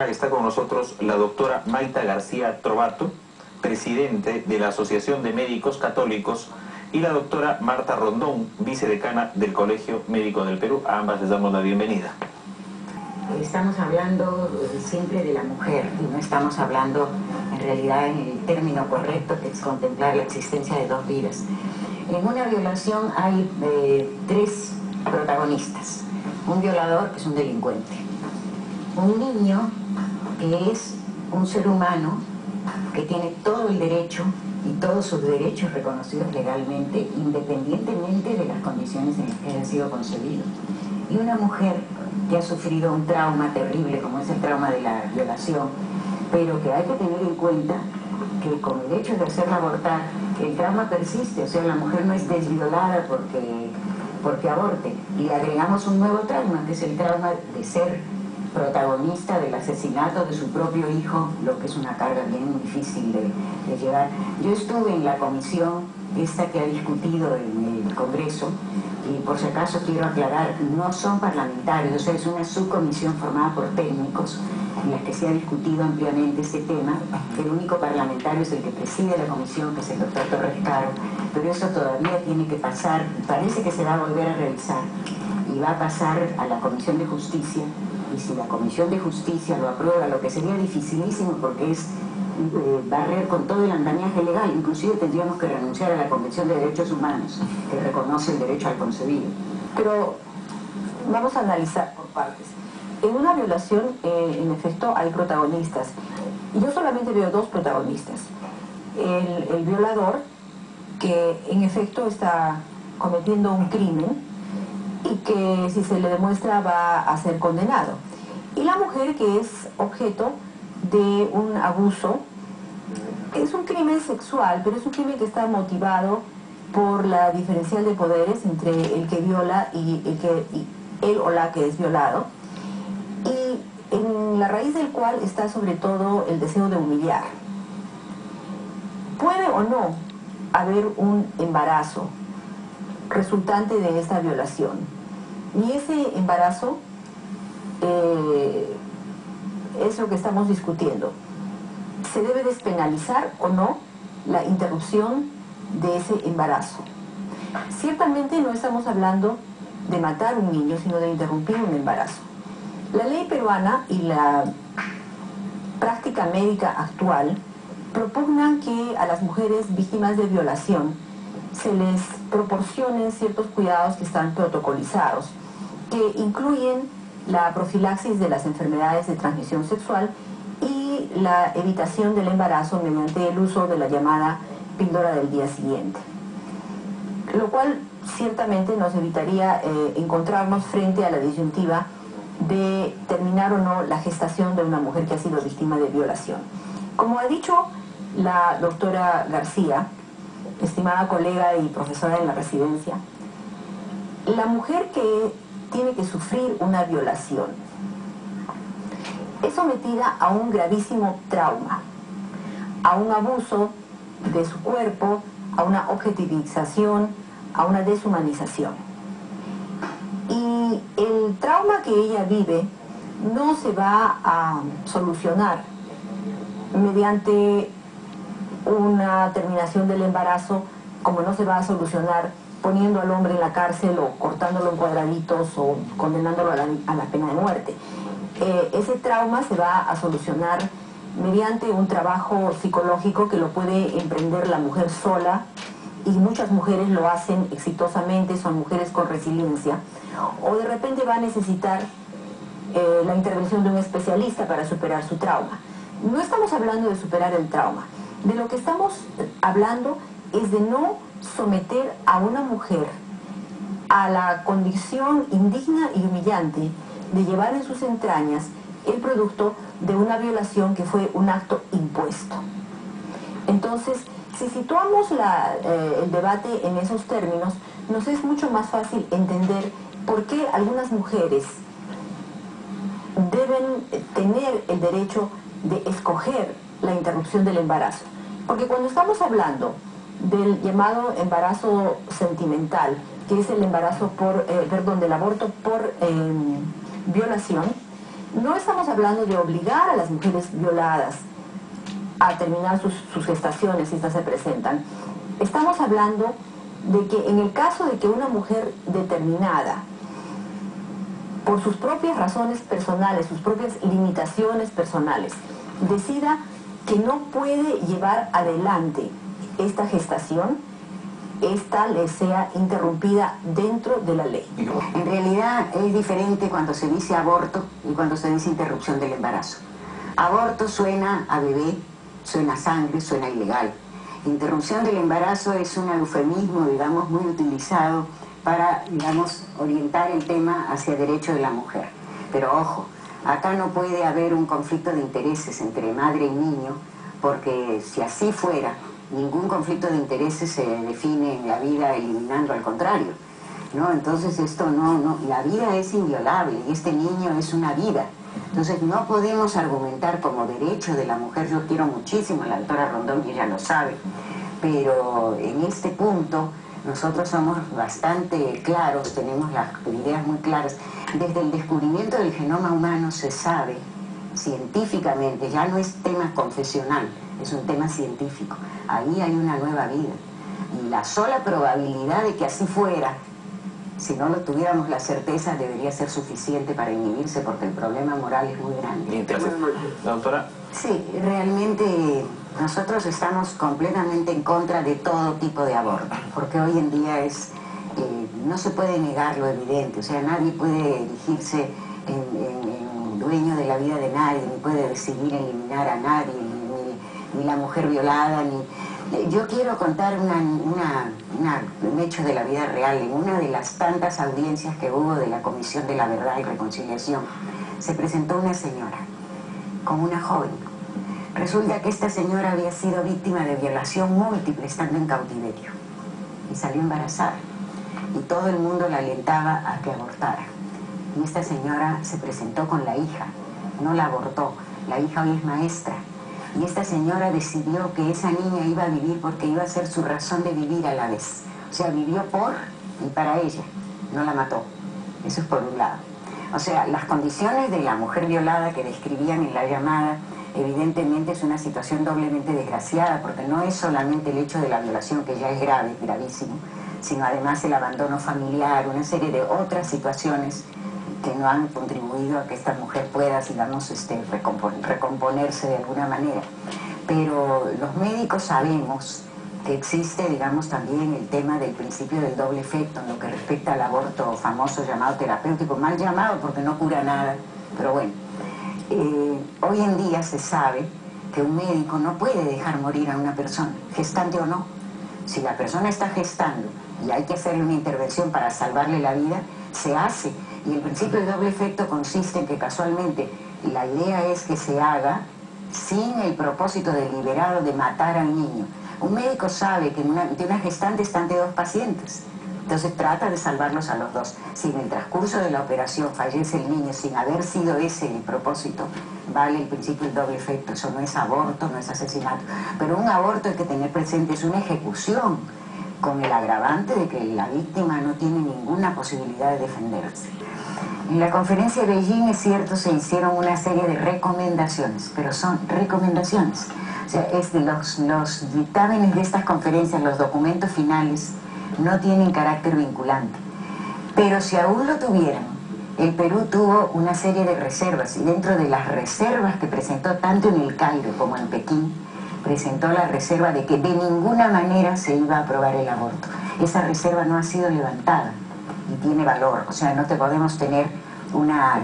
Está con nosotros la doctora Mayta García Trovato, presidente de la Asociación de Médicos Católicos, y la doctora Marta Rondón, vicedecana del Colegio Médico del Perú. A ambas les damos la bienvenida. Estamos hablando siempre de la mujer y no estamos hablando en realidad en el término correcto, que es contemplar la existencia de dos vidas. En una violación hay tres protagonistas: un violador, que es un delincuente; un niño, que es un ser humano que tiene todo el derecho y todos sus derechos reconocidos legalmente, independientemente de las condiciones en las que haya sido concebido; y una mujer que ha sufrido un trauma terrible, como es el trauma de la violación, pero que hay que tener en cuenta que con el hecho de hacerla abortar, el trauma persiste. O sea, la mujer no es desviolada porque aborte, y le agregamos un nuevo trauma, que es el trauma de ser protagonista del asesinato de su propio hijo, lo que es una carga bien difícil de llevar. Yo estuve en la comisión esta que ha discutido en el Congreso, y por si acaso quiero aclarar, no son parlamentarios, o sea, es una subcomisión formada por técnicos en la que se ha discutido ampliamente este tema. El único parlamentario es el que preside la comisión, que es el doctor Torres Caro, pero eso todavía tiene que pasar, parece que se va a volver a revisar, y va a pasar a la Comisión de Justicia, y si la Comisión de Justicia lo aprueba, lo que sería dificilísimo porque es barrer con todo el andamiaje legal, inclusive tendríamos que renunciar a la Convención de Derechos Humanos, que reconoce el derecho al concebido. Pero vamos a analizar por partes. En una violación, en efecto, hay protagonistas. Y yo solamente veo dos protagonistas. El violador, que en efecto está cometiendo un crimen y que, si se le demuestra, va a ser condenado. Y la mujer, que es objeto de un abuso. Es un crimen sexual, pero es un crimen que está motivado por la diferencial de poderes entre el que viola y él o la que es violado, y en la raíz del cual está sobre todo el deseo de humillar. Puede o no haber un embarazo resultante de esta violación, y ese embarazo es lo que estamos discutiendo. ¿Se debe despenalizar o no la interrupción de ese embarazo? Ciertamente no estamos hablando de matar a un niño, sino de interrumpir un embarazo. La ley peruana y la práctica médica actual propugnan que a las mujeres víctimas de violación se les proporcionen ciertos cuidados que están protocolizados, que incluyen la profilaxis de las enfermedades de transmisión sexual y la evitación del embarazo mediante el uso de la llamada píldora del día siguiente, lo cual ciertamente nos evitaría encontrarnos frente a la disyuntiva de terminar o no la gestación de una mujer que ha sido víctima de violación. Como ha dicho la doctora García, estimada colega y profesora en la residencia, la mujer que tiene que sufrir una violación es sometida a un gravísimo trauma, a un abuso de su cuerpo, a una objetivización, a una deshumanización. Y el trauma que ella vive no se va a solucionar mediante una terminación del embarazo, como no se va a solucionar poniendo al hombre en la cárcel o cortándolo en cuadraditos o condenándolo a la pena de muerte. Ese trauma se va a solucionar mediante un trabajo psicológico que lo puede emprender la mujer sola, y muchas mujeres lo hacen exitosamente, son mujeres con resiliencia, o de repente va a necesitar la intervención de un especialista para superar su trauma. No estamos hablando de superar el trauma, de lo que estamos hablando es de no someter a una mujer a la condición indigna y humillante de llevar en sus entrañas el producto de una violación que fue un acto impuesto. Entonces, si situamos el debate en esos términos, nos es mucho más fácil entender por qué algunas mujeres deben tener el derecho de escoger la interrupción del embarazo. Porque cuando estamos hablando del llamado embarazo sentimental, que es el embarazo del aborto por violación, No estamos hablando de obligar a las mujeres violadas a terminar sus gestaciones si estas se presentan. Estamos hablando de que en el caso de que una mujer determinada, por sus propias razones personales, sus propias limitaciones personales, decida que no puede llevar adelante esta gestación, esta le sea interrumpida dentro de la ley. En realidad es diferente cuando se dice aborto y cuando se dice interrupción del embarazo. Aborto suena a bebé, suena a sangre, suena ilegal. Interrupción del embarazo es un eufemismo, digamos, muy utilizado para, digamos, orientar el tema hacia derecho de la mujer. Pero ojo, acá no puede haber un conflicto de intereses entre madre y niño, porque si así fuera, ningún conflicto de intereses se define en la vida eliminando, al contrario, ¿no? Entonces esto no, la vida es inviolable y este niño es una vida. Entonces no podemos argumentar como derecho de la mujer. Yo quiero muchísimo a la doctora Rondón y ella lo sabe, pero en este punto nosotros somos bastante claros, tenemos las ideas muy claras. Desde el descubrimiento del genoma humano se sabe científicamente, ya no es tema confesional, es un tema científico. Ahí hay una nueva vida. Y la sola probabilidad de que así fuera, si no lo tuviéramos la certeza, debería ser suficiente para inhibirse, porque el problema moral es muy grande. Doctora. Sí, realmente nosotros estamos completamente en contra de todo tipo de aborto, porque hoy en día no se puede negar lo evidente, o sea, nadie puede erigirse en dueño de la vida de nadie, ni puede decidir eliminar a nadie, ni la mujer violada, ni... Yo quiero contar un hecho de la vida real. En una de las tantas audiencias que hubo de la Comisión de la Verdad y Reconciliación, se presentó una señora con una joven. Resulta que esta señora había sido víctima de violación múltiple estando en cautiverio y salió embarazada, y todo el mundo la alentaba a que abortara. Y esta señora se presentó con la hija, no la abortó. La hija hoy es maestra. Y esta señora decidió que esa niña iba a vivir porque iba a ser su razón de vivir a la vez. O sea, vivió por y para ella, no la mató. Eso es por un lado. O sea, las condiciones de la mujer violada que describían en la llamada, evidentemente es una situación doblemente desgraciada, porque no es solamente el hecho de la violación, que ya es grave, gravísimo, sino además el abandono familiar, una serie de otras situaciones que no han contribuido a que esta mujer pueda, digamos, recomponerse de alguna manera. Pero los médicos sabemos que existe, digamos, también el tema del principio del doble efecto en lo que respecta al aborto famoso llamado terapéutico, mal llamado porque no cura nada, pero bueno. Hoy en día se sabe que un médico no puede dejar morir a una persona, gestante o no. Si la persona está gestando y hay que hacerle una intervención para salvarle la vida, se hace. Y el principio del doble efecto consiste en que casualmente la idea es que se haga sin el propósito deliberado de matar al niño. Un médico sabe que de una gestante están de 2 pacientes, entonces trata de salvarlos a los 2. Si en el transcurso de la operación fallece el niño sin haber sido ese el propósito, vale el principio del doble efecto. Eso no es aborto, no es asesinato. Pero un aborto, hay que tener presente, es una ejecución, con el agravante de que la víctima no tiene ninguna posibilidad de defenderse. En la conferencia de Beijing, es cierto, se hicieron una serie de recomendaciones, pero son recomendaciones. O sea, los dictámenes de estas conferencias, los documentos finales, no tienen carácter vinculante. Pero si aún lo tuvieran, el Perú tuvo una serie de reservas, y dentro de las reservas que presentó tanto en el Cairo como en Pekín, presentó la reserva de que de ninguna manera se iba a aprobar el aborto. Esa reserva no ha sido levantada y tiene valor. O sea, no te podemos tener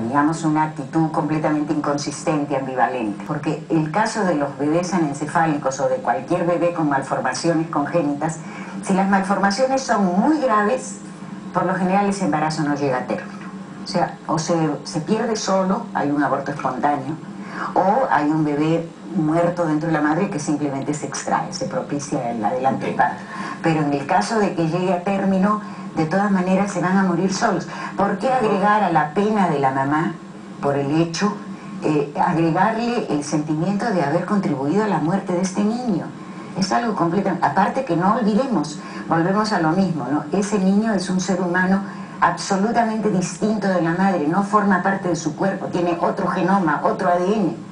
digamos, una actitud completamente inconsistente, ambivalente. Porque el caso de los bebés anencefálicos o de cualquier bebé con malformaciones congénitas, si las malformaciones son muy graves, por lo general ese embarazo no llega a término. O sea, o se pierde solo, hay un aborto espontáneo, o hay un bebé muerto dentro de la madre que simplemente se extrae, se propicia el adelanto del parto. Pero en el caso de que llegue a término, de todas maneras se van a morir solos. ¿Por qué agregar a la pena de la mamá por el hecho, agregarle el sentimiento de haber contribuido a la muerte de este niño? Es algo completamente... Aparte que no olvidemos, volvemos a lo mismo, ¿no? Ese niño es un ser humano absolutamente distinto de la madre, no forma parte de su cuerpo, tiene otro genoma, otro ADN.